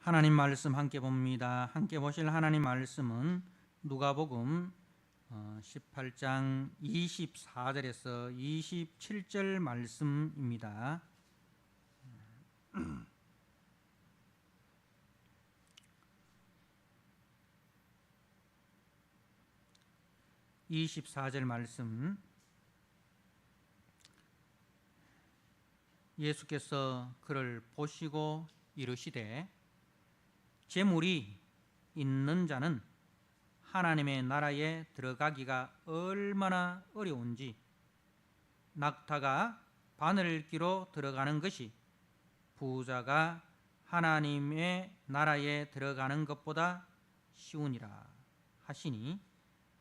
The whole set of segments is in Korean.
하나님 말씀 함께 봅니다. 함께 보실 하나님 말씀은 누가복음 18장 24절에서 27절 말씀입니다. (24절) 말씀, 예수께서 그를 보시고 이르시되 재물이 있는 자는 하나님의 나라에 들어가기가 얼마나 어려운지 낙타가 바늘 끼로 들어가는 것이 부자가 하나님의 나라에 들어가는 것보다 쉬우니라 하시니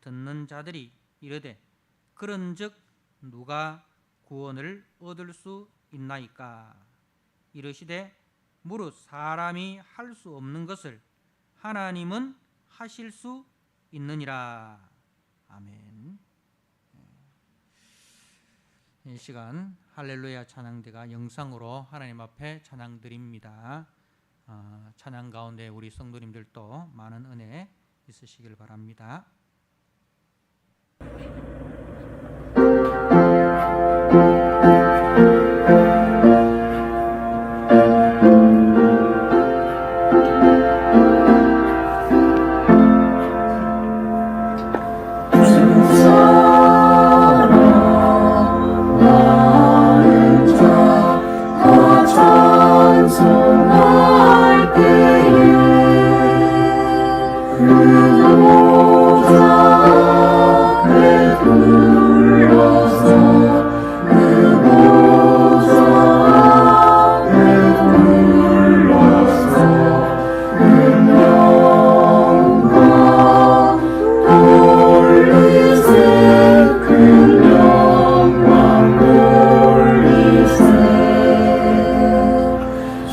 듣는 자들이 이르되 그런즉 누가 구원을 얻을 수 있나이까? 이르시되 무릇 사람이 할 수 없는 것을 하나님은 하실 수 있느니라. 아멘. 이 시간 할렐루야 찬양대가 영상으로 하나님 앞에 찬양 드립니다. 찬양 가운데 우리 성도님들도 많은 은혜 있으시길 바랍니다.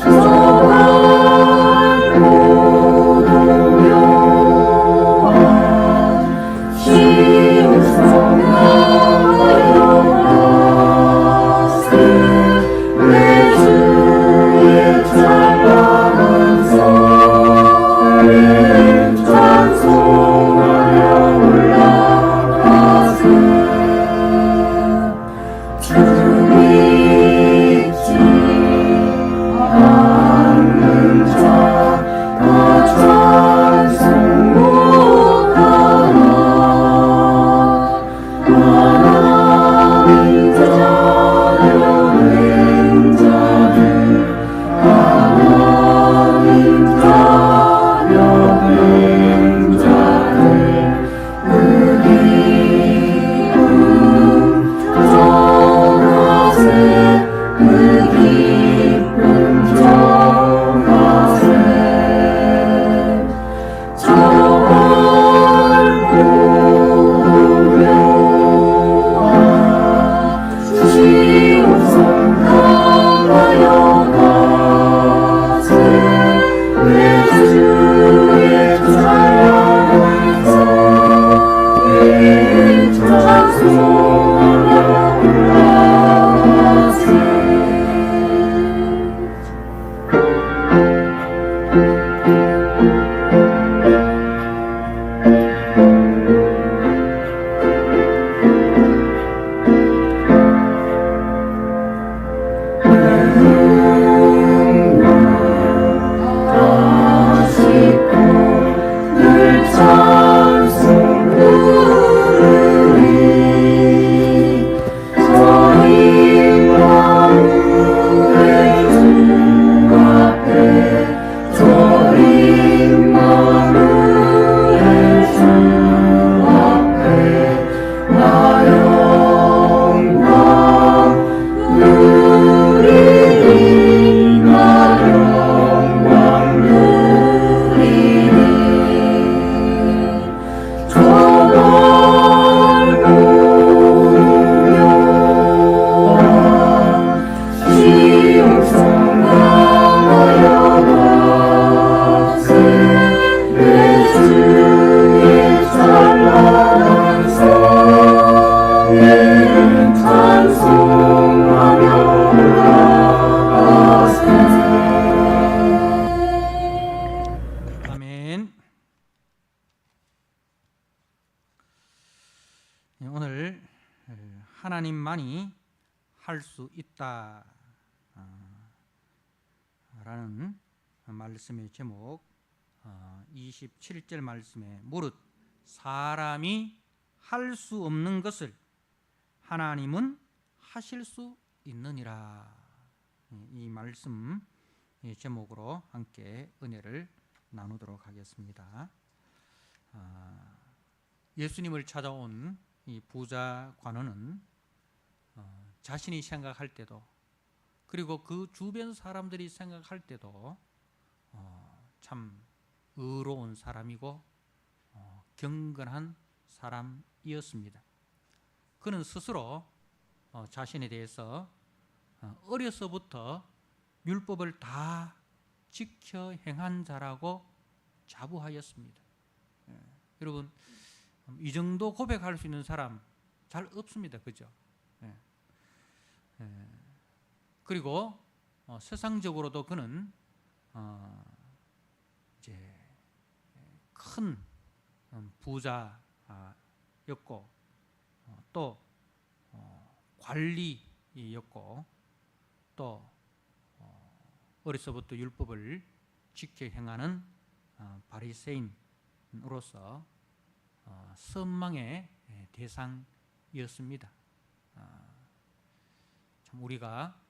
저 하나님만이 할 수 있다 라는 말씀의 제목, 27절 말씀에 무릇 사람이 할 수 없는 것을 하나님은 하실 수 있느니라. 이 말씀 제목으로 함께 은혜를 나누도록 하겠습니다. 예수님을 찾아온 이 부자 관원은 자신이 생각할 때도, 그리고 그 주변 사람들이 생각할 때도 참 의로운 사람이고 경건한 사람이었습니다. 그는 스스로 자신에 대해서 어려서부터 율법을 다 지켜 행한 자라고 자부하였습니다. 여러분, 이 정도 고백할 수 있는 사람 잘 없습니다. 그죠? 그리고 세상적으로도 그는 이제 큰 부자였고 또 관리였고 또 어려서부터 율법을 지켜 행하는 바리새인으로서 선망의 대상이었습니다. 참 우리가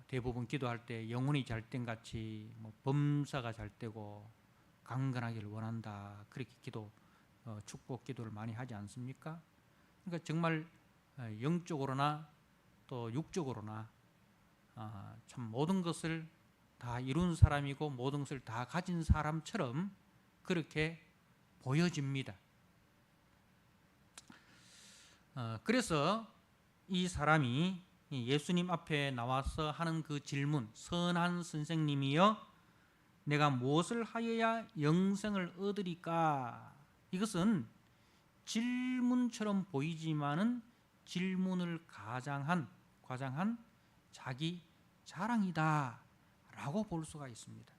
대부분 기도할 때 영혼이 잘된 같이 범사가 잘되고 강건하기를 원한다, 그렇게 축복 기도를 많이 하지 않습니까? 그러니까 정말 영적으로나 또 육적으로나 참 모든 것을 다 이룬 사람이고 모든 것을 다 가진 사람처럼 그렇게 보여집니다. 그래서 이 사람이 예수님 앞에 나와서 하는 그 질문, 선한 선생님이여 내가 무엇을 하여야 영생을 얻으리까? 이것은 질문처럼 보이지만은 질문을 과장한 자기 자랑이다 라고 볼 수가 있습니다.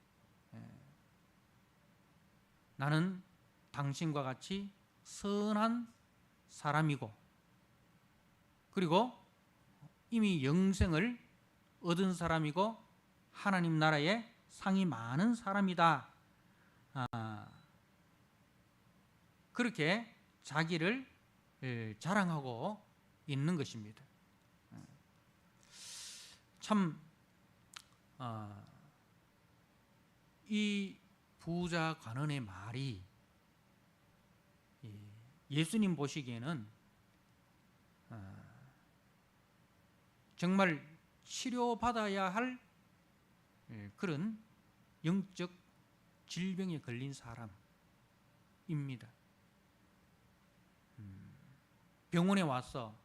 나는 당신과 같이 선한 사람이고 그리고 이미 영생을 얻은 사람이고 하나님 나라에 상이 많은 사람이다. 그렇게 자기를 자랑하고 있는 것입니다. 참 이 부자 관원의 말이 예수님 보시기에는 정말 치료받아야 할 그런 영적 질병에 걸린 사람입니다. 병원에 와서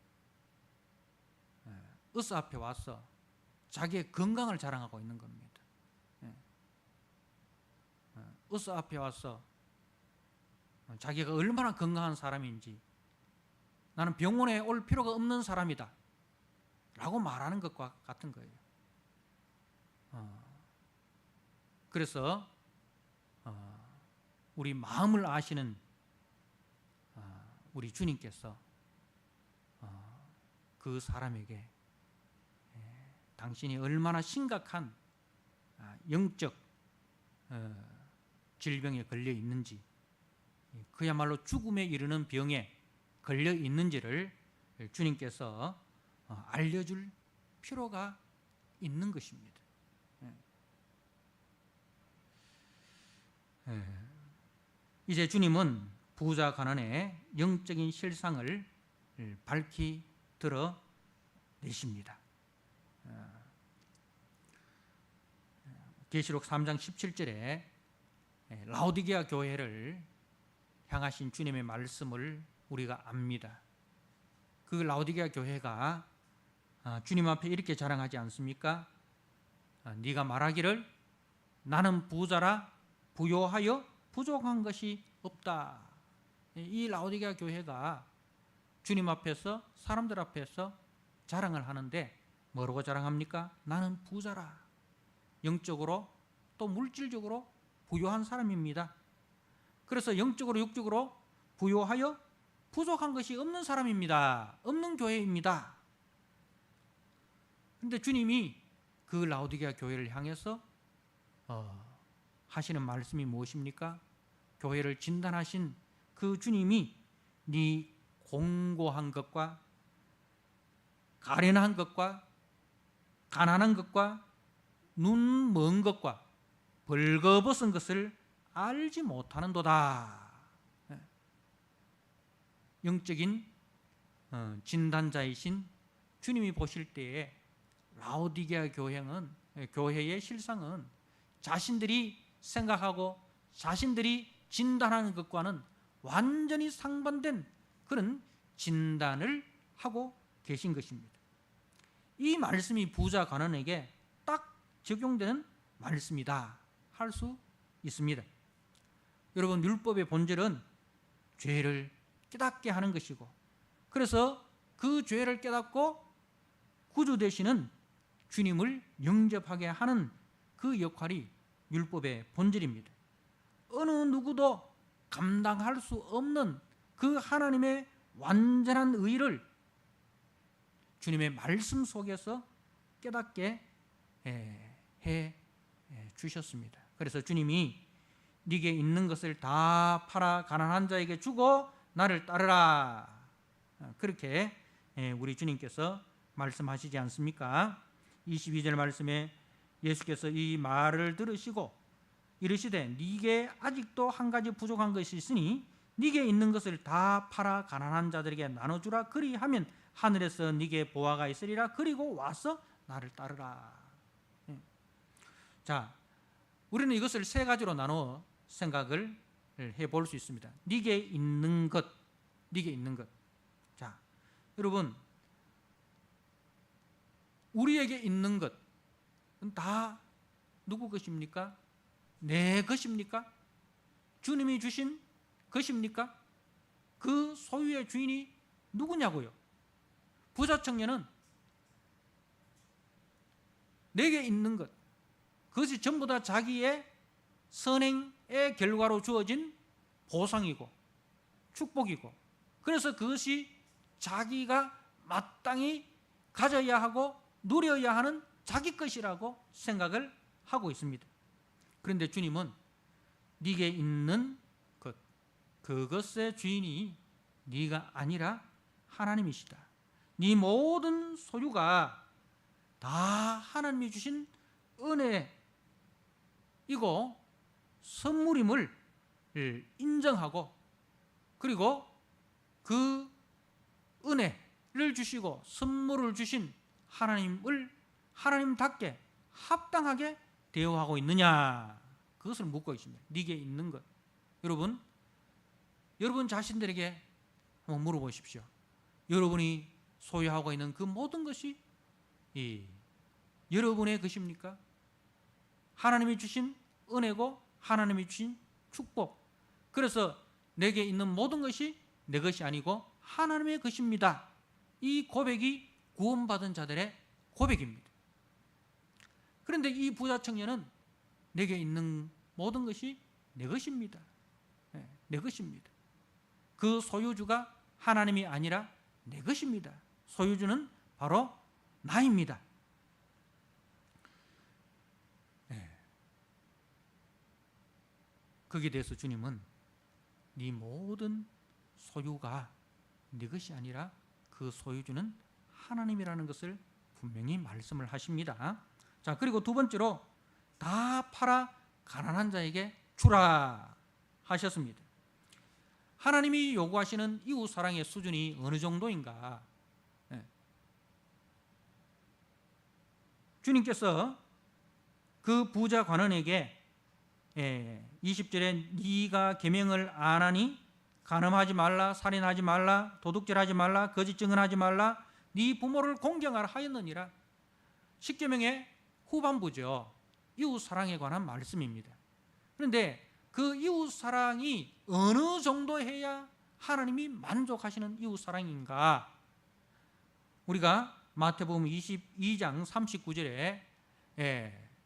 의사 앞에 와서 자기의 건강을 자랑하고 있는 겁니다. 의사 앞에 와서 자기가 얼마나 건강한 사람인지, 나는 병원에 올 필요가 없는 사람이다 라고 말하는 것과 같은 거예요. 그래서 우리 마음을 아시는 우리 주님께서 그 사람에게 당신이 얼마나 심각한 영적 질병에 걸려 있는지, 그야말로 죽음에 이르는 병에 걸려 있는지를 주님께서 알려줄 필요가 있는 것입니다. 이제 주님은 부자 가난의 영적인 실상을 밝히 드러내십니다. 계시록 3장 17절에 라오디게아 교회를 향하신 주님의 말씀을 우리가 압니다. 그 라오디게아 교회가 주님 앞에 이렇게 자랑하지 않습니까? 네가 말하기를 나는 부자라 부요하여 부족한 것이 없다. 이 라오디게아 교회가 주님 앞에서, 사람들 앞에서 자랑을 하는데 뭐라고 자랑합니까? 나는 부자라, 영적으로 또 물질적으로 부요한 사람입니다. 그래서 영적으로 육적으로 부요하여 부족한 것이 없는 사람입니다. 없는 교회입니다. 그런데 주님이 그 라오디게아 교회를 향해서 하시는 말씀이 무엇입니까? 교회를 진단하신 그 주님이 네 공고한 것과 가련한 것과 가난한 것과 눈 먼 것과 벌거벗은 것을 알지 못하는도다. 영적인 진단자이신 주님이 보실 때에 라오디게아 교회의 실상은 자신들이 생각하고 자신들이 진단하는 것과는 완전히 상반된 그런 진단을 하고 계신 것입니다. 이 말씀이 부자 가난에게 딱 적용되는 말씀이다 할 수 있습니다. 여러분, 율법의 본질은 죄를 깨닫게 하는 것이고, 그래서 그 죄를 깨닫고 구주 되시는 주님을 영접하게 하는 그 역할이 율법의 본질입니다. 어느 누구도 감당할 수 없는 그 하나님의 완전한 의를 주님의 말씀 속에서 깨닫게 해 주셨습니다. 그래서 주님이 네게 있는 것을 다 팔아 가난한 자에게 주고 나를 따르라, 그렇게 우리 주님께서 말씀하시지 않습니까? 22절 말씀에 예수께서 이 말을 들으시고 이르시되 네게 아직도 한 가지 부족한 것이 있으니 네게 있는 것을 다 팔아 가난한 자들에게 나눠주라. 그리하면 하늘에서 네게 보화가 있으리라. 그리고 와서 나를 따르라. 자, 우리는 이것을 세 가지로 나눠 생각을 해볼 수 있습니다. 네게 있는 것, 네게 있는 것. 자, 여러분, 우리에게 있는 것은 다 누구 것입니까? 내 것입니까? 주님이 주신 것입니까? 그 소유의 주인이 누구냐고요? 부자 청년은 내게 있는 것, 그것이 전부 다 자기의 선행의 결과로 주어진 보상이고 축복이고, 그래서 그것이 자기가 마땅히 가져야 하고 누려야 하는 자기 것이라고 생각을 하고 있습니다. 그런데 주님은 네게 있는 것, 그것의 주인이 네가 아니라 하나님이시다. 네 모든 소유가 다 하나님이 주신 은혜이고 선물임을 인정하고, 그리고 그 은혜를 주시고 선물을 주신 하나님을 하나님답게 합당하게 대우하고 있느냐, 그것을 묻고 있습니다. 네게 있는 것. 여러분 자신들에게 한번 물어보십시오. 여러분이 소유하고 있는 그 모든 것이 여러분의 것입니까? 하나님이 주신 은혜고 하나님이 주신 축복. 그래서 내게 있는 모든 것이 내 것이 아니고 하나님의 것입니다. 이 고백이 구원받은 자들의 고백입니다. 그런데 이 부자 청년은 내게 있는 모든 것이 내 것입니다. 내 것입니다. 그 소유주가 하나님이 아니라 내 것입니다. 소유주는 바로 나입니다. 거기에 대해서 주님은 네 모든 소유가 네 것이 아니라 그 소유주는 하나님이라는 것을 분명히 말씀을 하십니다. 자, 그리고 두 번째로 다 팔아 가난한 자에게 주라 하셨습니다. 하나님이 요구하시는 이웃 사랑의 수준이 어느 정도인가? 주님께서 그 부자 관원에게 20절에 네가 계명을 안 하니 간음하지 말라, 살인하지 말라, 도둑질하지 말라, 거짓 증언하지 말라, 네 부모를 공경하라 하였느니라. 10계명의 후반부죠. 이웃 사랑에 관한 말씀입니다. 그런데 그 이웃 사랑이 어느 정도 해야 하나님이 만족하시는 이웃 사랑인가? 우리가 마태복음 22장 39절에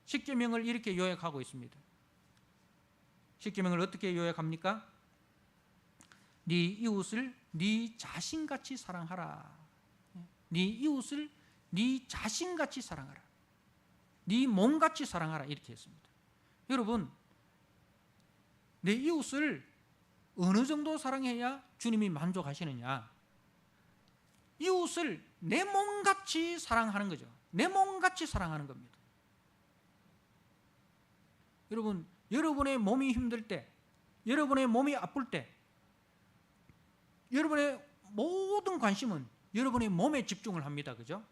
10계명을 이렇게 요약하고 있습니다. 10계명을 어떻게 요약합니까? 네 이웃을 네 자신같이 사랑하라. 네 이웃을 네 자신같이 사랑하라. 네 몸같이 사랑하라. 이렇게 했습니다. 여러분, 내 이웃을 어느 정도 사랑해야 주님이 만족하시느냐? 이웃을 내 몸같이 사랑하는 거죠. 내 몸같이 사랑하는 겁니다. 여러분, 여러분의 몸이 힘들 때, 여러분의 몸이 아플 때, 여러분의 모든 관심은 여러분의 몸에 집중을 합니다. 그죠?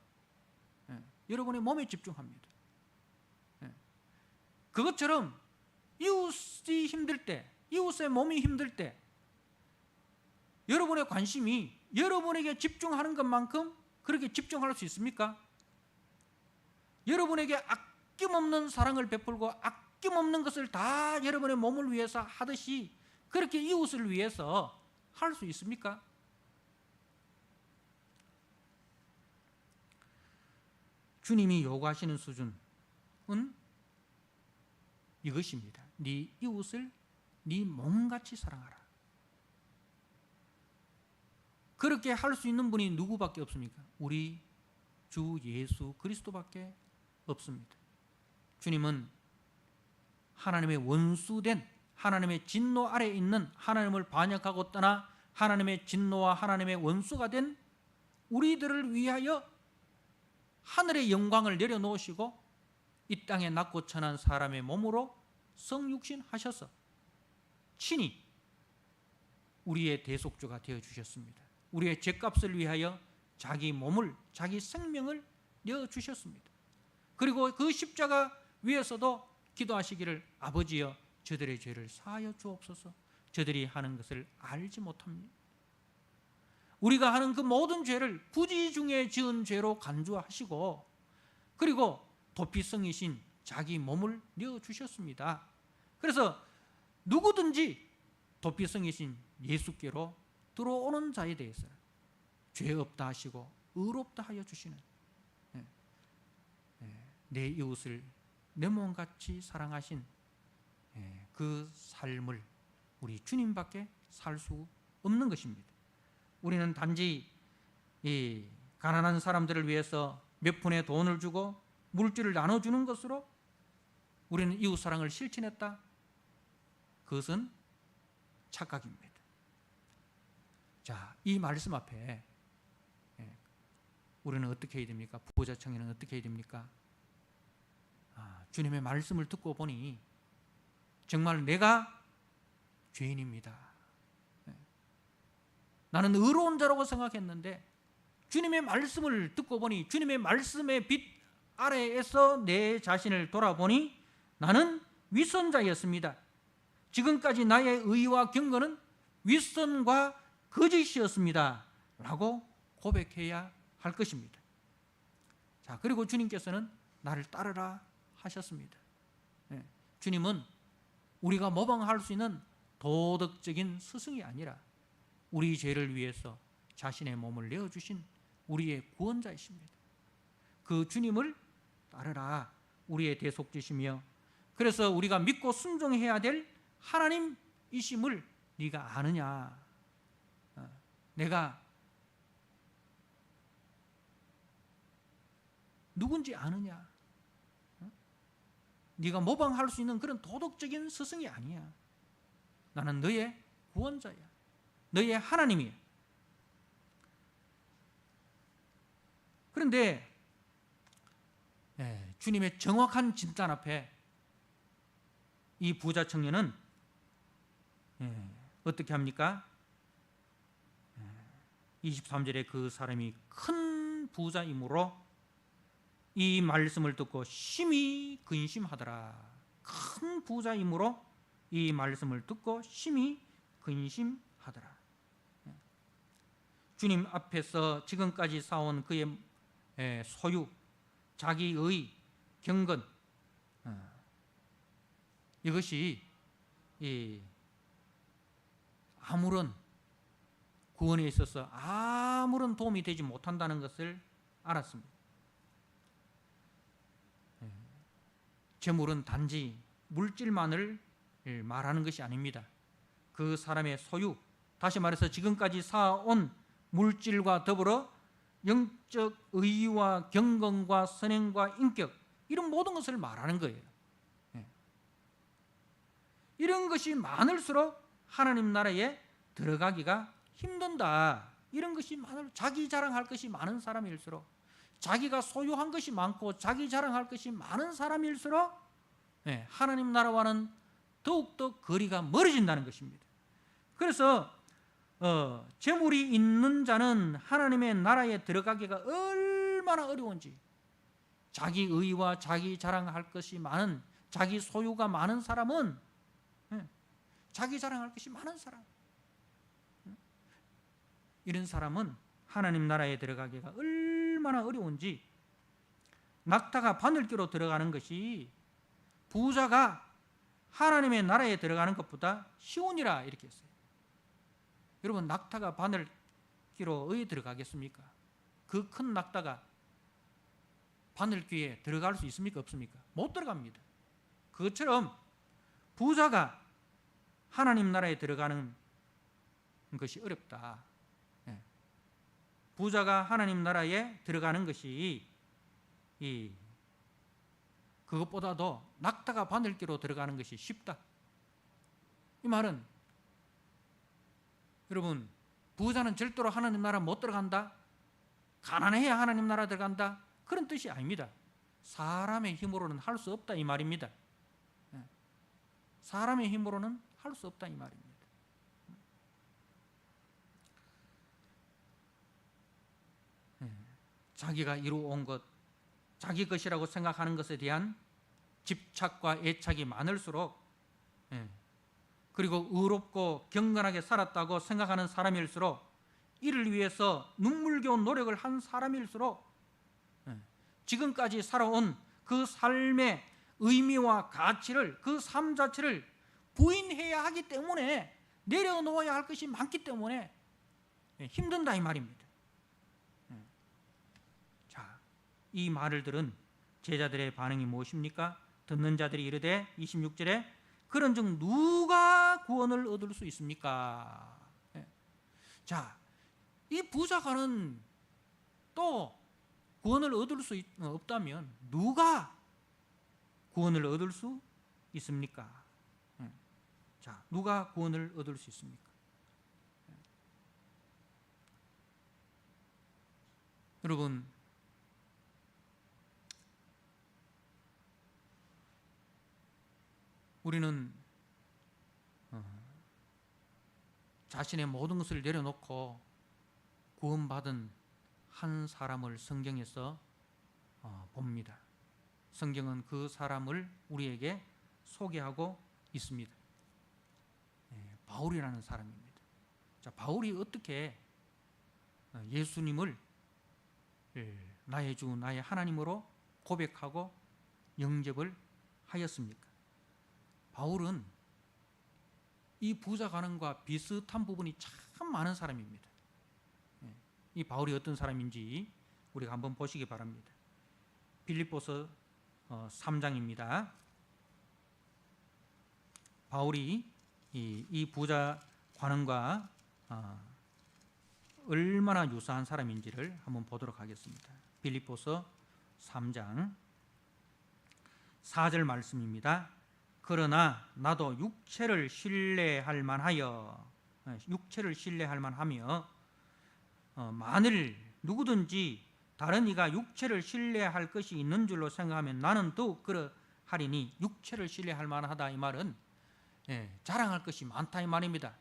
여러분의 몸에 집중합니다. 그것처럼 이웃이 힘들 때, 이웃의 몸이 힘들 때 여러분의 관심이 여러분에게 집중하는 것만큼 그렇게 집중할 수 있습니까? 여러분에게 아낌없는 사랑을 베풀고 아낌없는 것을 다 여러분의 몸을 위해서 하듯이 그렇게 이웃을 위해서 할 수 있습니까? 주님이 요구하시는 수준은 이것입니다. 네 이웃을 네 몸같이 사랑하라. 그렇게 할 수 있는 분이 누구밖에 없습니까? 우리 주 예수 그리스도밖에 없습니다. 주님은 하나님의 원수된 하나님의 진노 아래에 있는 하나님을 반역하고 떠나 하나님의 진노와 하나님의 원수가 된 우리들을 위하여 하늘의 영광을 내려놓으시고 이 땅에 낮고 천한 사람의 몸으로 성육신하셔서 친히 우리의 대속주가 되어주셨습니다. 우리의 죄값을 위하여 자기 몸을, 자기 생명을 내어주셨습니다. 그리고 그 십자가 위에서도 기도하시기를 아버지여 저들의 죄를 사하여 주옵소서. 저들이 하는 것을 알지 못합니다. 우리가 하는 그 모든 죄를 부지 중에 지은 죄로 간주하시고 그리고 도피성이신 자기 몸을 내어주셨습니다. 그래서 누구든지 도피성이신 예수께로 들어오는 자에 대해서 죄 없다 하시고 의롭다 하여 주시는 내 이웃을 내 몸같이 사랑하신 그 삶을 우리 주님밖에 살 수 없는 것입니다. 우리는 단지 이 가난한 사람들을 위해서 몇 푼의 돈을 주고 물질을 나눠주는 것으로 우리는 이웃사랑을 실천했다. 그것은 착각입니다. 자, 이 말씀 앞에 우리는 어떻게 해야 됩니까? 부자 청년은 어떻게 해야 됩니까? 주님의 말씀을 듣고 보니 정말 내가 죄인입니다. 나는 의로운 자라고 생각했는데 주님의 말씀을 듣고 보니 주님의 말씀의 빛 아래에서 내 자신을 돌아보니 나는 윗선자였습니다. 지금까지 나의 의와 경건은 윗선과 거짓이었습니다. 라고 고백해야 할 것입니다. 자, 그리고 주님께서는 나를 따르라 하셨습니다. 주님은 우리가 모방할 수 있는 도덕적인 스승이 아니라 우리 죄를 위해서 자신의 몸을 내어주신 우리의 구원자이십니다. 그 주님을 따르라 우리의 대속주시며 그래서 우리가 믿고 순종해야 될 하나님이심을 네가 아느냐? 내가 누군지 아느냐? 네가 모방할 수 있는 그런 도덕적인 스승이 아니야. 나는 너의 구원자야. 너의 하나님이야. 그런데 주님의 정확한 진단 앞에 이 부자 청년은 어떻게 합니까? 23절에 그 사람이 큰 부자이므로 이 말씀을 듣고 심히 근심하더라. 큰 부자이므로 이 말씀을 듣고 심히 근심하더라. 주님 앞에서 지금까지 쌓아온 그의 소유, 자기의 경건, 이것이 아무런 구원에 있어서 아무런 도움이 되지 못한다는 것을 알았습니다. 재물은 단지 물질만을 말하는 것이 아닙니다. 그 사람의 소유, 다시 말해서 지금까지 쌓아온 물질과 더불어 영적 의의와 경건과 선행과 인격, 이런 모든 것을 말하는 거예요. 이런 것이 많을수록 하나님 나라에 들어가기가 힘든다. 이런 것이 자기 자랑할 것이 많은 사람일수록, 자기가 소유한 것이 많고 자기 자랑할 것이 많은 사람일수록 하나님 나라와는 더욱더 거리가 멀어진다는 것입니다. 그래서 재물이 있는 자는 하나님의 나라에 들어가기가 얼마나 어려운지, 자기 의와 자기 자랑할 것이 많은, 자기 소유가 많은 사람은, 자기 자랑할 것이 많은 사람, 이런 사람은 하나님 나라에 들어가기가 얼마나 어려운지, 낙타가 바늘귀로 들어가는 것이 부자가 하나님의 나라에 들어가는 것보다 쉬우니라, 이렇게 했어요. 여러분, 낙타가 바늘귀로 어디 들어가겠습니까? 그 큰 낙타가 바늘귀에 들어갈 수 있습니까? 없습니까? 못 들어갑니다. 그것처럼 부자가 하나님 나라에 들어가는 것이 어렵다. 부자가 하나님 나라에 들어가는 것이 그것보다도 낙타가 바늘귀로 들어가는 것이 쉽다. 이 말은, 여러분, 부자는 절대로 하나님 나라 못 들어간다, 가난해야 하나님 나라 들어간다, 그런 뜻이 아닙니다. 사람의 힘으로는 할 수 없다, 이 말입니다. 사람의 힘으로는 할 수 없다, 이 말입니다. 자기가 이루어온 것, 자기 것이라고 생각하는 것에 대한 집착과 애착이 많을수록, 그리고 의롭고 경건하게 살았다고 생각하는 사람일수록, 이를 위해서 눈물겨운 노력을 한 사람일수록, 지금까지 살아온 그 삶의 의미와 가치를, 그 삶 자체를 부인해야 하기 때문에, 내려놓아야 할 것이 많기 때문에 힘든다, 이 말입니다. 자, 이 말을 들은 제자들의 반응이 무엇입니까? 듣는 자들이 이르되 26절에 그런즉 누가 구원을 얻을 수 있습니까? 자, 이 부자가는 또 구원을 얻을 수 없다면 누가 구원을 얻을 수 있습니까? 자, 누가 구원을 얻을 수 있습니까? 여러분, 우리는 자신의 모든 것을 내려놓고 구원받은 한 사람을 성경에서 봅니다. 성경은 그 사람을 우리에게 소개하고 있습니다. 바울이라는 사람입니다. 자, 바울이 어떻게 예수님을 나의 주, 나의 하나님으로 고백하고 영접을 하였습니까? 바울은 이 부자 가난과 비슷한 부분이 참 많은 사람입니다. 이 바울이 어떤 사람인지 우리가 한번 보시기 바랍니다. 빌립보서 3장입니다. 바울이 이 부자 관원과 얼마나 유사한 사람인지를 한번 보도록 하겠습니다. 빌립보서 3장 4절 말씀입니다. 그러나 나도 육체를 신뢰할 만하며 만일 누구든지 다른 이가 육체를 신뢰할 것이 있는 줄로 생각하면 나는 더욱 그러하리니, 육체를 신뢰할 만하다, 이 말은 자랑할 것이 많다, 이 말입니다.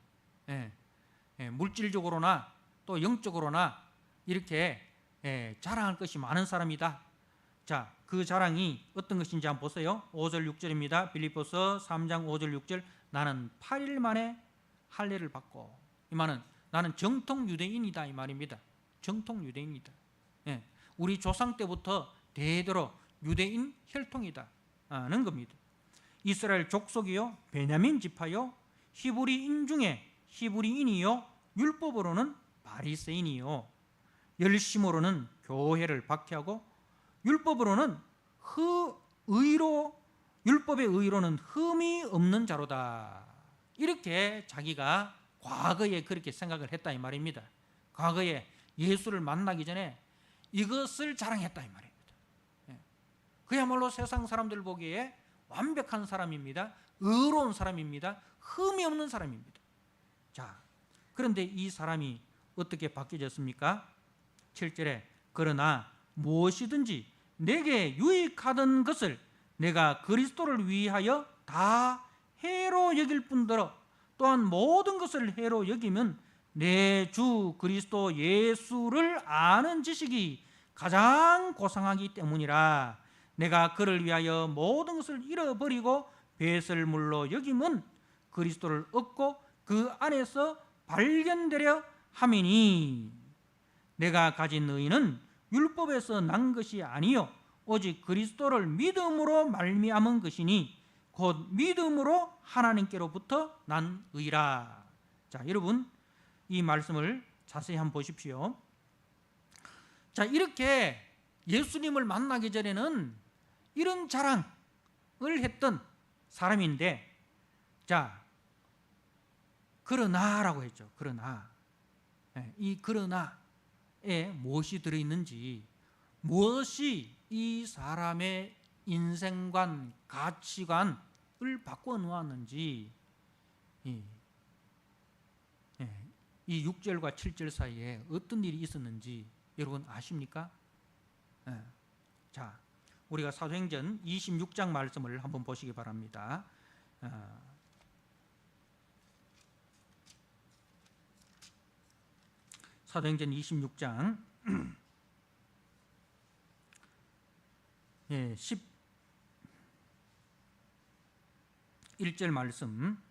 물질적으로나 또 영적으로나 이렇게 자랑할 것이 많은 사람이다. 자, 그 자랑이 어떤 것인지 한번 보세요. 5절 6절입니다. 빌립보서 3장 5절 6절. 나는 8일 만에 할례를 받고, 이 말은 나는 정통 유대인이다, 이 말입니다. 정통 유대인이다. 우리 조상 때부터 대대로 유대인 혈통이다는 겁니다. 이스라엘 족속이요, 베냐민 지파요, 히브리인 중에 히브리인이요, 율법으로는 바리새인이요, 열심으로는 교회를 박해하고 율법의 의로는 흠이 없는 자로다. 이렇게 자기가 과거에 그렇게 생각을 했다 이 말입니다. 과거에 예수를 만나기 전에 이것을 자랑했다 이 말입니다. 그야말로 세상 사람들 보기에 완벽한 사람입니다. 의로운 사람입니다. 흠이 없는 사람입니다. 자, 그런데 이 사람이 어떻게 바뀌어졌습니까? 7절에 그러나 무엇이든지 내게 유익하던 것을 내가 그리스도를 위하여 다 해로 여길 뿐더러 또한 모든 것을 해로 여기면 내 주 그리스도 예수를 아는 지식이 가장 고상하기 때문이라. 내가 그를 위하여 모든 것을 잃어버리고 배설물로 여김은 그리스도를 얻고 그 안에서 발견되려 함이니 내가 가진 의는 율법에서 난 것이 아니요 오직 그리스도를 믿음으로 말미암은 것이니 곧 믿음으로 하나님께로부터 난 의라. 자, 여러분 이 말씀을 자세히 한번 보십시오. 자, 이렇게 예수님을 만나기 전에는 이런 자랑을 했던 사람인데, 자, 그러나라고 했죠. 그러나 이 그러나에 무엇이 들어있는지, 무엇이 이 사람의 인생관, 가치관을 바꿔 놓았는지 이 6절과 7절 사이에 어떤 일이 있었는지 여러분 아십니까? 자, 우리가 사도행전 26장 말씀을 한번 보시기 바랍니다. 사도행전 26장 11절 말씀.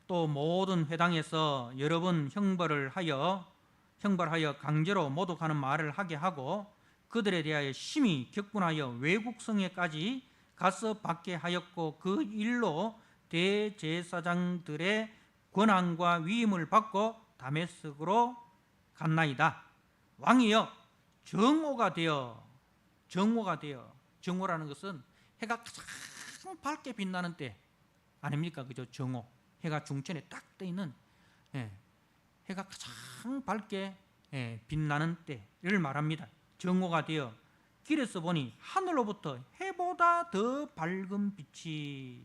또 모든 회당에서 여러 번 형벌하여 강제로 모독하는 말을 하게 하고 그들에 대하여 심히 격분하여 외국 성에까지 가서 받게 하였고 그 일로 대제사장들의 권한과 위임을 받고 다메섹으로 갔나이다. 왕이여 정오가 되어, 정오라는 것은 해가 가장 밝게 빛나는 때 아닙니까? 그죠? 정오. 해가 중천에 딱 떠 있는 해가 가장 밝게 빛나는 때를 말합니다. 정오가 되어 길에서 보니 하늘로부터 해보다 더 밝은 빛이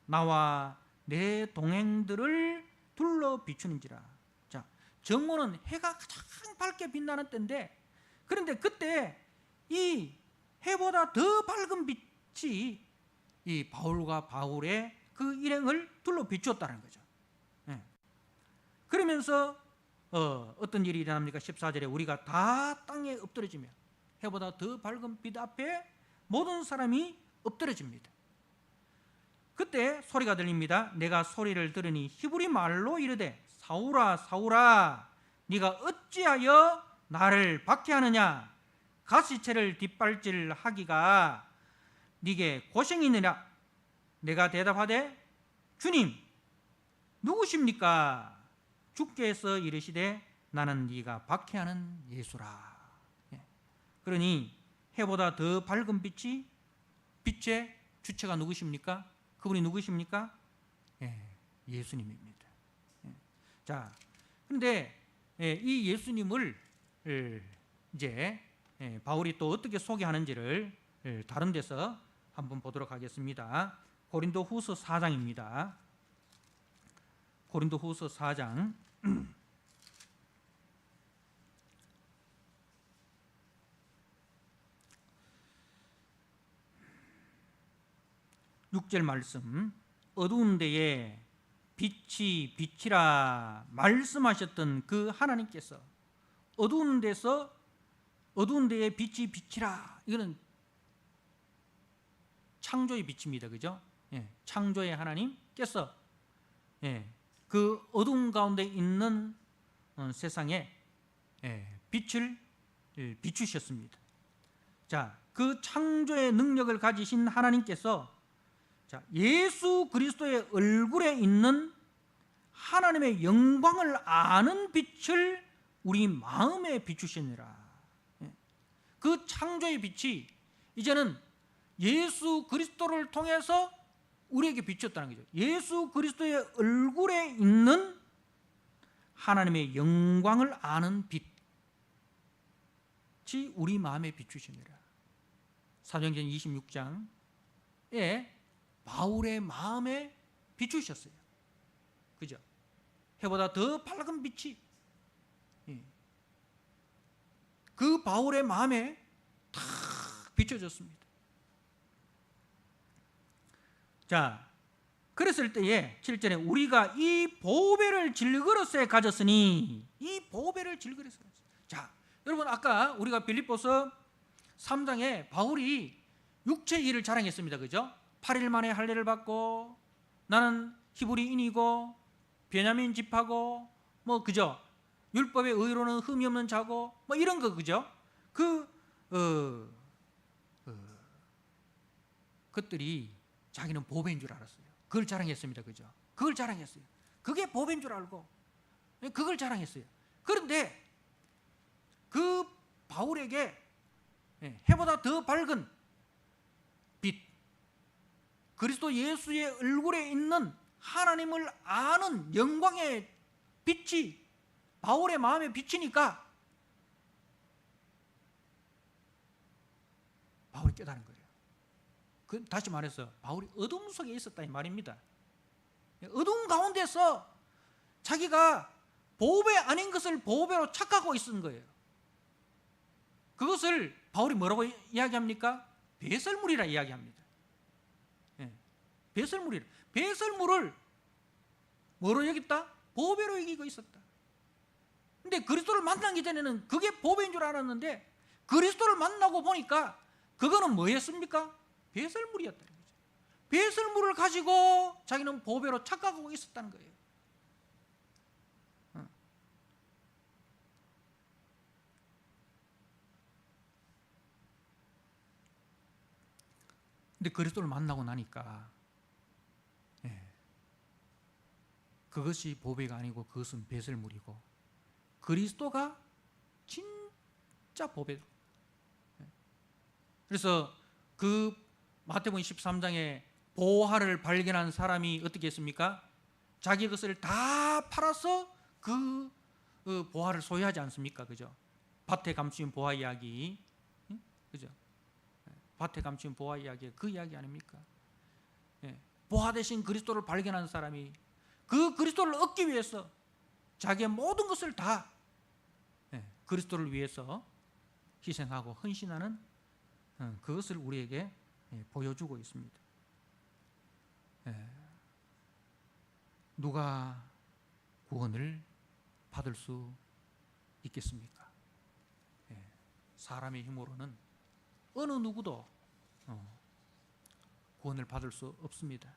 나와 내 동행들을 둘러 비추는지라. 자, 정오는 해가 가장 밝게 빛나는 때인데, 그런데 그때 이 해보다 더 밝은 빛이 이 바울과 바울의 그 일행을 둘러 비추었다는 거죠. 그러면서 어떤 일이 일어납니까? 14절에 우리가 다 땅에 엎드러지며 해보다 더 밝은 빛 앞에 모든 사람이 엎드러집니다. 그때 소리가 들립니다. 내가 소리를 들으니 히브리 말로 이르되 사울아 사울아 네가 어찌하여 나를 박해하느냐? 가시체를 뒷발질하기가 네게 고생이니라. 내가 대답하되 주님 누구십니까? 주께서 이르시되 나는 네가 박해하는 예수라. 그러니 해보다 더 밝은 빛이, 빛의 주체가 누구십니까? 그분이 누구십니까? 예수님입니다. 자, 그런데 이 예수님을 이제 바울이 또 어떻게 소개하는지를 다른 데서 한번 보도록 하겠습니다. 고린도후서 4장입니다. 고린도후서 4장 6절 말씀. 어두운 데에 빛이 빛이라 말씀하셨던 그 하나님께서 어두운 데에 빛이 빛이라, 이거는 창조의 빛입니다. 그죠? 창조의 하나님께서 그 어두운 가운데 있는 세상에 빛을 비추셨습니다. 자, 그 창조의 능력을 가지신 하나님께서 예수 그리스도의 얼굴에 있는 하나님의 영광을 아는 빛을 우리 마음에 비추시니라. 그 창조의 빛이 이제는 예수 그리스도를 통해서 우리에게 비쳤다는 거죠. 예수 그리스도의 얼굴에 있는 하나님의 영광을 아는 빛이 우리 마음에 비추시니라. 사도행전 26장에 바울의 마음에 비추셨어요. 그죠? 해보다 더 밝은 빛이 그 바울의 마음에 탁 비춰졌습니다. 자, 그랬을 때에 7절에 우리가 이 보배를 질그릇에 가졌으니, 이 보배를 질그릇에 가졌으니. 자, 여러분 아까 우리가 빌립보서 3장에 바울이 육체의 일을 자랑했습니다. 그죠? 8일 만에 할례를 받고 나는 히브리인이고 베냐민 집하고 뭐 그죠? 율법의 의로는 흠이 없는 자고 뭐 이런 거 그죠? 그것들이 자기는 보배인 줄 알았어요. 그걸 자랑했습니다. 그죠? 그걸 자랑했어요. 그게 보배인 줄 알고 그걸 자랑했어요. 그런데 그 바울에게 해보다 더 밝은 빛, 그리스도 예수의 얼굴에 있는 하나님을 아는 영광의 빛이 바울의 마음에 비치니까 바울이 깨달은 거예요. 다시 말해서 바울이 어둠 속에 있었다 이 말입니다. 어둠 가운데서 자기가 보배 아닌 것을 보배로 착각하고 있은 거예요. 그것을 바울이 뭐라고 이야기합니까? 배설물이라 이야기합니다. 배설물이라. 배설물을 뭐로 여겼다? 보배로 여기고 있었다. 근데 그리스도를 만나기 전에는 그게 보배인 줄 알았는데 그리스도를 만나고 보니까 그거는 뭐였습니까? 배설물이었다는 거죠. 배설물을 가지고 자기는 보배로 착각하고 있었다는 거예요. 근데 그리스도를 만나고 나니까 그것이 보배가 아니고 그것은 배설물이고 그리스도가 진짜 보배. 그래서 그 마태복음 13장에 보화를 발견한 사람이 어떻게 했습니까? 자기 것을 다 팔아서 그 보화를 소유하지 않습니까? 그죠? 밭에 감추인 보화 이야기, 그죠? 밭에 감추인 보화 이야기, 그 이야기 아닙니까? 보화 대신 그리스도를 발견한 사람이 그 그리스도를 얻기 위해서 자기의 모든 것을 다 그리스도를 위해서 희생하고 헌신하는 그것을 우리에게 보여주고 있습니다. 누가 구원을 받을 수 있겠습니까? 사람의 힘으로는 어느 누구도 구원을 받을 수 없습니다.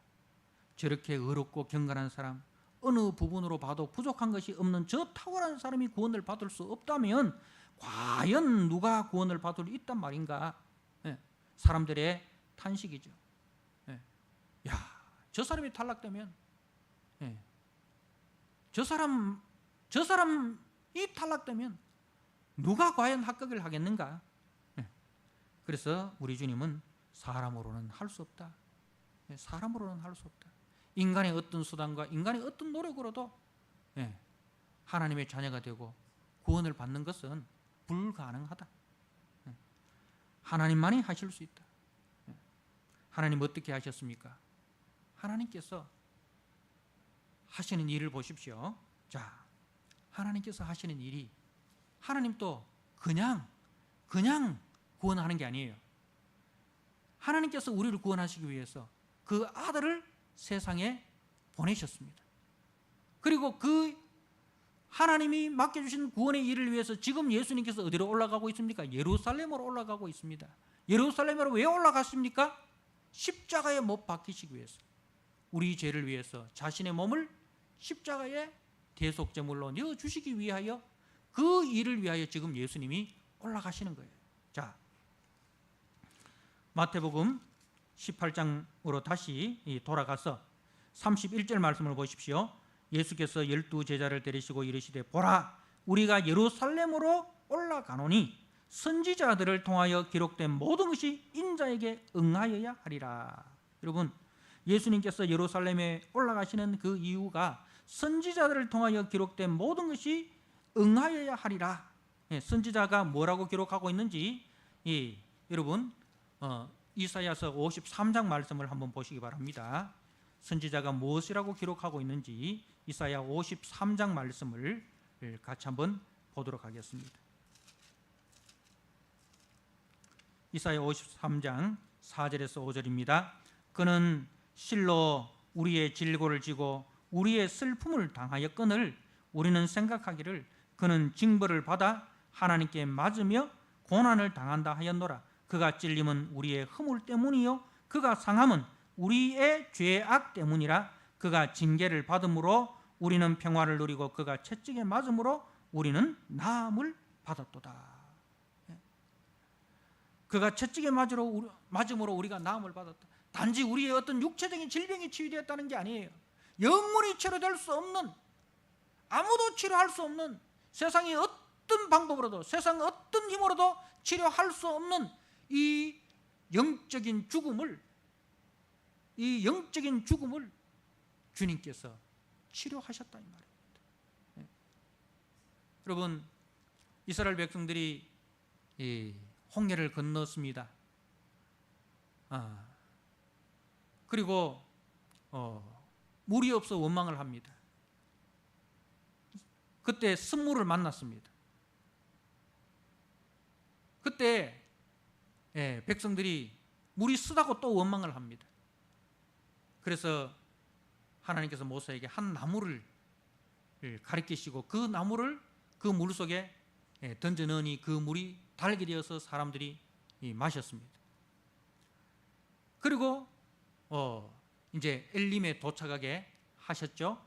저렇게 의롭고 경건한 사람, 어느 부분으로 봐도 부족한 것이 없는 저 탁월한 사람이 구원을 받을 수 없다면 과연 누가 구원을 받을 수 있단 말인가? 사람들의 탄식이죠. 야, 저 사람이 탈락되면, 저 사람이 탈락되면 누가 과연 합격을 하겠는가? 그래서 우리 주님은 사람으로는 할 수 없다. 사람으로는 할 수 없다. 인간의 어떤 수단과 인간의 어떤 노력으로도 하나님의 자녀가 되고 구원을 받는 것은 불가능하다. 하나님만이 하실 수 있다. 하나님 어떻게 하셨습니까? 하나님께서 하시는 일을 보십시오. 자, 하나님께서 하시는 일이 하나님도 그냥 구원하는 게 아니에요. 하나님께서 우리를 구원하시기 위해서 그 아들을 세상에 보내셨습니다. 그리고 그 하나님이 맡겨주신 구원의 일을 위해서 지금 예수님께서 어디로 올라가고 있습니까? 예루살렘으로 올라가고 있습니다. 예루살렘으로 왜 올라갔습니까? 십자가에 못 박히시기 위해서, 우리 죄를 위해서 자신의 몸을 십자가에 대속제물로 내어주시기 위하여, 그 일을 위하여 지금 예수님이 올라가시는 거예요. 자, 마태복음 18장으로 다시 돌아가서 31절 말씀을 보십시오. 예수께서 12제자를 데리시고 이르시되, 보라, 우리가 예루살렘으로 올라가노니 선지자들을 통하여 기록된 모든 것이 인자에게 응하여야 하리라. 여러분, 예수님께서 예루살렘에 올라가시는 그 이유가 선지자들을 통하여 기록된 모든 것이 응하여야 하리라. 선지자가 뭐라고 기록하고 있는지 여러분 이사야서 53장 말씀을 한번 보시기 바랍니다. 선지자가 무엇이라고 기록하고 있는지 이사야 53장 말씀을 같이 한번 보도록 하겠습니다. 이사야 53장 4절에서 5절입니다. 그는 실로 우리의 질고를 지고 우리의 슬픔을 당하였거늘 우리는 생각하기를 그는 징벌을 받아 하나님께 맞으며 고난을 당한다 하였노라. 그가 찔림은 우리의 허물 때문이요 그가 상함은 우리의 죄악 때문이라. 그가 징계를 받음으로 우리는 평화를 누리고 그가 채찍에 맞음으로 우리는 나음을 받았도다. 그가 채찍에 맞음으로 우리가 나음을 받았다. 단지 우리의 어떤 육체적인 질병이 치유되었다는 게 아니에요. 영원히 치료될 수 없는, 아무도 치료할 수 없는, 세상의 어떤 방법으로도, 세상 어떤 힘으로도 치료할 수 없는 이 영적인 죽음을 주님께서 치료하셨다 이 말입니다. 여러분, 이스라엘 백성들이 홍해를 건넜습니다. 그리고 물이 없어 원망을 합니다. 그때 쓴물을 만났습니다. 그때 백성들이 물이 쓰다고 또 원망을 합니다. 그래서 하나님께서 모세에게 한 나무를 가리키시고 그 나무를 그 물 속에 던져 넣으니 그 물이 달게 되어서 사람들이 마셨습니다. 그리고 이제 엘림에 도착하게 하셨죠.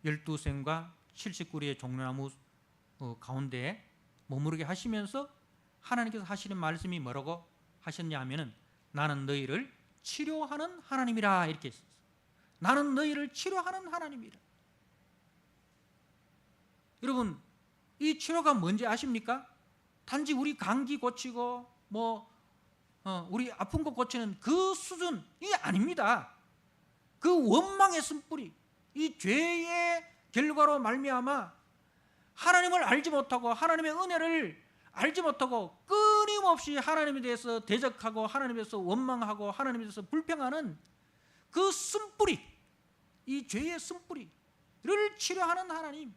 12생과 70그루의 종려나무 가운데에 머무르게 하시면서 하나님께서 하시는 말씀이 뭐라고 하셨냐 하면은 나는 너희를 치료하는 하나님이라 이렇게 했어요. 나는 너희를 치료하는 하나님이라. 여러분, 이 치료가 뭔지 아십니까? 단지 우리 감기 고치고 우리 아픈 거 고치는 그 수준이 아닙니다. 그 원망의 쓴뿌리, 이 죄의 결과로 말미암아 하나님을 알지 못하고 하나님의 은혜를 알지 못하고 끊임없이 하나님에 대해서 대적하고 하나님에 대해서 원망하고 하나님에 대해서 불평하는 그 쓴뿌리, 이 죄의 쓴뿌리를 치료하는 하나님.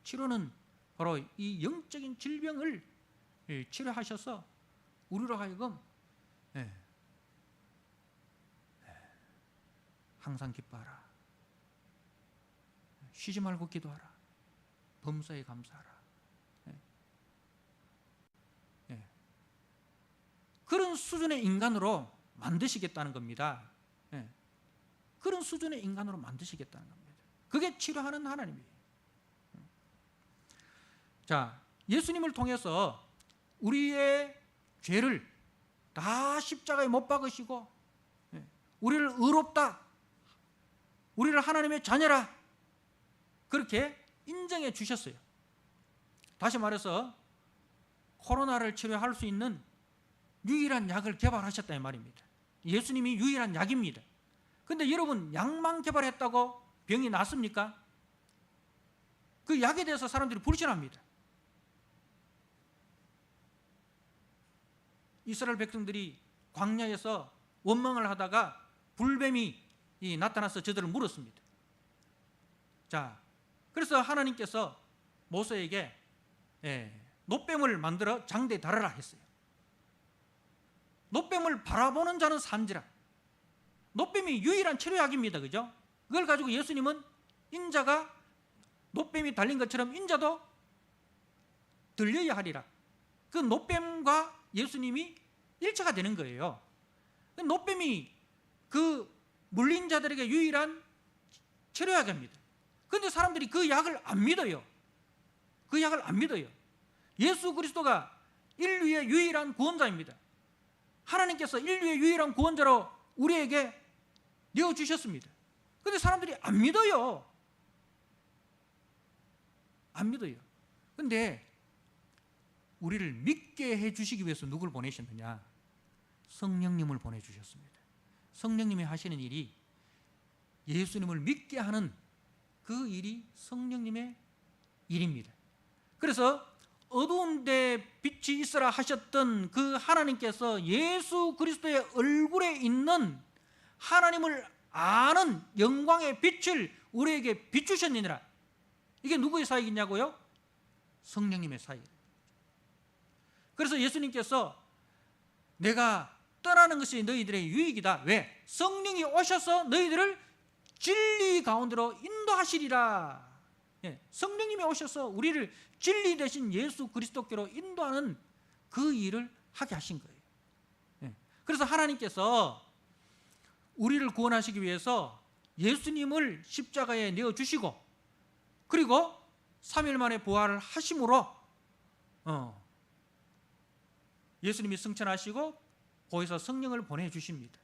치료는 바로 이 영적인 질병을 치료하셔서 우리로 하여금 항상 기뻐하라, 쉬지 말고 기도하라, 범사에 감사하라. 그런 수준의 인간으로 만드시겠다는 겁니다. 그런 수준의 인간으로 만드시겠다는 겁니다. 그게 치료하는 하나님이에요. 자, 예수님을 통해서 우리의 죄를 다 십자가에 못 박으시고 우리를 의롭다, 우리를 하나님의 자녀라 그렇게 인정해 주셨어요. 다시 말해서 코로나를 치료할 수 있는 유일한 약을 개발하셨다 이 말입니다. 예수님이 유일한 약입니다. 그런데 여러분, 약만 개발했다고 병이 낫습니까? 그 약에 대해서 사람들이 불신합니다. 이스라엘 백성들이 광야에서 원망을 하다가 불뱀이 나타나서 저들을 물었습니다. 자, 그래서 하나님께서 모세에게 놋뱀을 만들어 장대에 달아라 했어요. 놋뱀을 바라보는 자는 산지라. 놋뱀이 유일한 치료약입니다. 그죠? 그걸 가지고 예수님은 인자가 놋뱀이 달린 것처럼 인자도 들려야 하리라. 그 놋뱀과 예수님이 일체가 되는 거예요. 놋뱀이 그 물린 자들에게 유일한 치료약입니다. 그런데 사람들이 그 약을 안 믿어요. 그 약을 안 믿어요. 예수 그리스도가 인류의 유일한 구원자입니다. 하나님께서 인류의 유일한 구원자로 우리에게 내어주셨습니다. 그런데 사람들이 안 믿어요. 안 믿어요. 그런데 우리를 믿게 해주시기 위해서 누굴 보내셨느냐? 성령님을 보내주셨습니다. 성령님이 하시는 일이 예수님을 믿게 하는 그 일이 성령님의 일입니다. 그래서 어두운 데 빛이 있어라 하셨던 그 하나님께서 예수 그리스도의 얼굴에 있는 하나님을 아는 영광의 빛을 우리에게 비추셨느니라. 이게 누구의 사역이냐고요? 성령님의 사역. 그래서 예수님께서 내가 떠나는 것이 너희들의 유익이다. 왜? 성령이 오셔서 너희들을 진리 가운데로 인도하시리라. 성령님이 오셔서 우리를 진리 대신 예수 그리스도께로 인도하는 그 일을 하게 하신 거예요. 그래서 하나님께서 우리를 구원하시기 위해서 예수님을 십자가에 내어주시고 그리고 3일 만에 부활을 하심으로 예수님이 승천하시고 거기서 성령을 보내주십니다.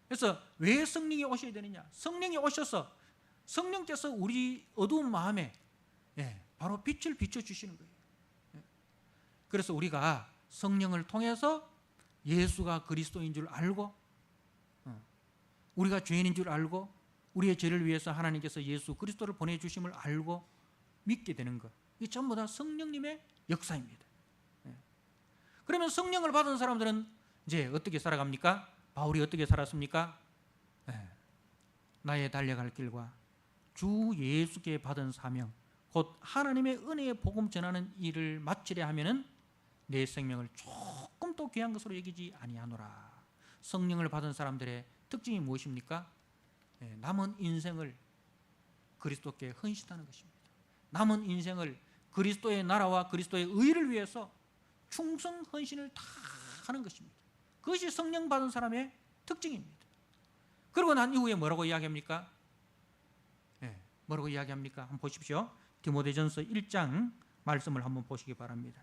그래서 왜 성령이 오셔야 되느냐? 성령이 오셔서 성령께서 우리 어두운 마음에 바로 빛을 비춰주시는 거예요. 그래서 우리가 성령을 통해서 예수가 그리스도인 줄 알고 우리가 죄인인 줄 알고 우리의 죄를 위해서 하나님께서 예수 그리스도를 보내주심을 알고 믿게 되는 것, 이게 전부 다 성령님의 역사입니다. 그러면 성령을 받은 사람들은 이제 어떻게 살아갑니까? 바울이 어떻게 살았습니까? 나의 달려갈 길과 주 예수께 받은 사명 곧 하나님의 은혜의 복음 전하는 일을 마치려 하면은 내 생명을 조금도 귀한 것으로 여기지 아니하노라. 성령을 받은 사람들의 특징이 무엇입니까? 남은 인생을 그리스도께 헌신하는 것입니다. 남은 인생을 그리스도의 나라와 그리스도의 의를 위해서 충성 헌신을 다 하는 것입니다. 그것이 성령 받은 사람의 특징입니다. 그러고 난 이후에 뭐라고 이야기합니까? 뭐라고 이야기합니까? 한번 보십시오. 디모데전서 1장 말씀을 한번 보시기 바랍니다.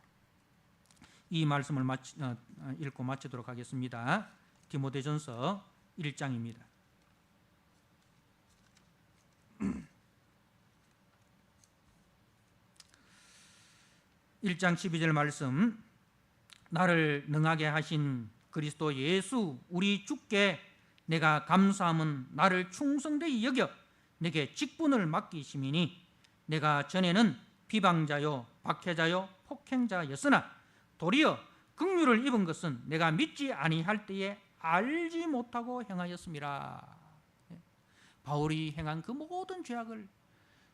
이 말씀을 읽고 마치도록 하겠습니다. 디모데전서 1장입니다. 1장 12절 말씀. 나를 능하게 하신 그리스도 예수 우리 주께 내가 감사함은 나를 충성되이 여겨 내게 직분을 맡기심이니 내가 전에는 비방자요 박해자요 폭행자였으나 도리어 긍휼을 입은 것은 내가 믿지 아니할 때에 알지 못하고 행하였음이라. 바울이 행한 그 모든 죄악을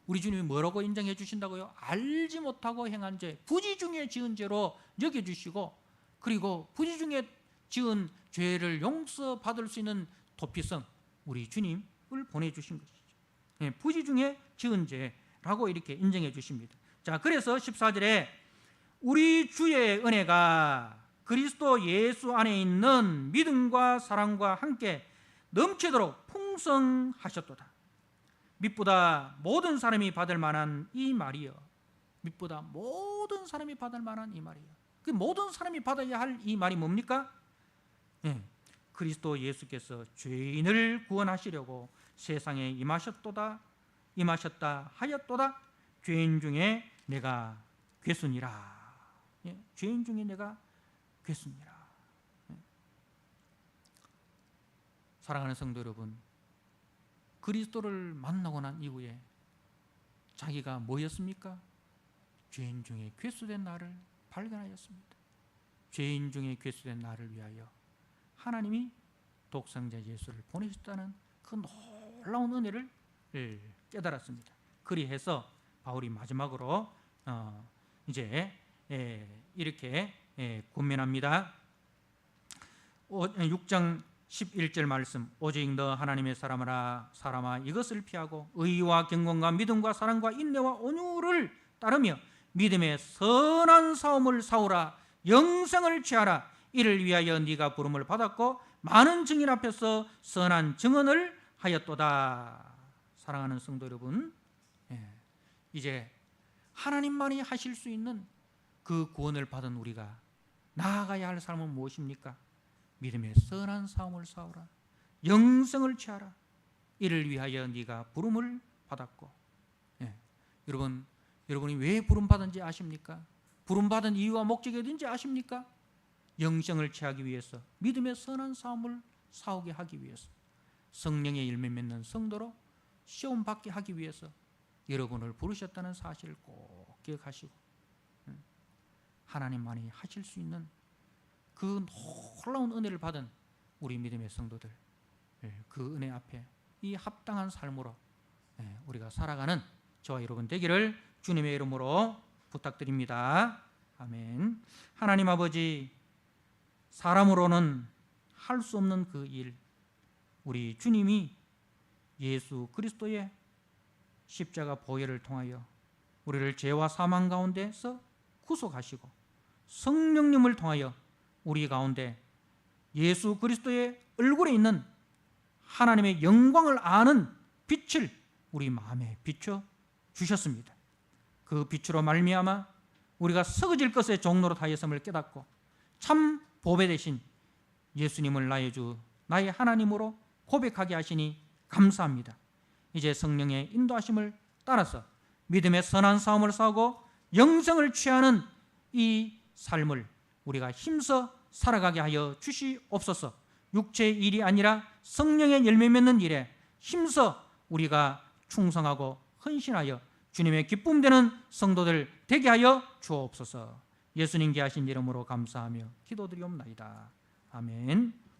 우리 주님이 뭐라고 인정해 주신다고요? 알지 못하고 행한 죄, 부지 중에 지은 죄로 여겨주시고 그리고 부지 중에 지은 죄를 용서받을 수 있는 도피성 우리 주님을 보내주신 것이죠. 부지 중에 지은 죄라고 이렇게 인정해 주십니다. 자, 그래서 14절에 우리 주의 은혜가 그리스도 예수 안에 있는 믿음과 사랑과 함께 넘치도록 풍성하셨도다. 믿보다 모든 사람이 받을 만한 이 말이여. 믿보다 모든 사람이 받을 만한 이 말이여. 그 모든 사람이 받아야 할 이 말이 뭡니까? 그리스도 예수께서 죄인을 구원하시려고 세상에 임하셨다 하였도다. 죄인 중에 내가 괴순이라. 죄인 중에 내가 괴순이라. 사랑하는 성도 여러분, 그리스도를 만나고 난 이후에 자기가 뭐였습니까? 죄인 중에 괴수된 나를 발견하였습니다. 죄인 중에 괴수된 나를 위하여 하나님이 독생자 예수를 보내셨다는 그 놀라운 은혜를 깨달았습니다. 그리해서 바울이 마지막으로 이제 이렇게 권면합니다. 6장 11절 말씀. 오직 너 하나님의 사람아 이것을 피하고 의와 경건과 믿음과 사랑과 인내와 온유를 따르며 믿음의 선한 싸움을 싸우라. 영생을 취하라. 이를 위하여 네가 부름을 받았고 많은 증인 앞에서 선한 증언을 하였도다. 사랑하는 성도 여러분, 이제 하나님만이 하실 수 있는 그 구원을 받은 우리가 나아가야 할 삶은 무엇입니까? 믿음의 선한 싸움을 싸우라. 영생을 취하라. 이를 위하여 네가 부름을 받았고. 여러분이 왜 부름 받은지 아십니까? 부름 받은 이유와 목적이 어딘지 아십니까? 영생을 취하기 위해서, 믿음의 선한 삶을 싸우게 하기 위해서, 성령의 열매 맺는 성도로 시험 받게 하기 위해서 여러분을 부르셨다는 사실을 꼭 기억하시고, 하나님만이 하실 수 있는 그 놀라운 은혜를 받은 우리 믿음의 성도들, 그 은혜 앞에 이 합당한 삶으로 우리가 살아가는 저와 여러분 되기를 주님의 이름으로 부탁드립니다. 아멘. 하나님 아버지, 사람으로는 할 수 없는 그 일, 우리 주님이 예수 그리스도의 십자가 보혈을 통하여 우리를 죄와 사망 가운데서 구속하시고, 성령님을 통하여 우리 가운데 예수 그리스도의 얼굴에 있는 하나님의 영광을 아는 빛을 우리 마음에 비춰 주셨습니다. 그 빛으로 말미암아 우리가 썩어질 것의 종로로 하였음을 깨닫고 참 보배 되신 예수님을 나의 주, 나의 하나님으로 고백하게 하시니 감사합니다. 이제 성령의 인도하심을 따라서 믿음의 선한 싸움을 싸우고 영생을 취하는 이 삶을 우리가 힘써 살아가게 하여 주시옵소서. 육체의 일이 아니라 성령의 열매 맺는 일에 힘써 우리가 충성하고 헌신하여 주님의 기쁨 되는 성도들 되게 하여 주옵소서. 예수님께 하신 이름으로 감사하며 기도드리옵나이다. 아멘.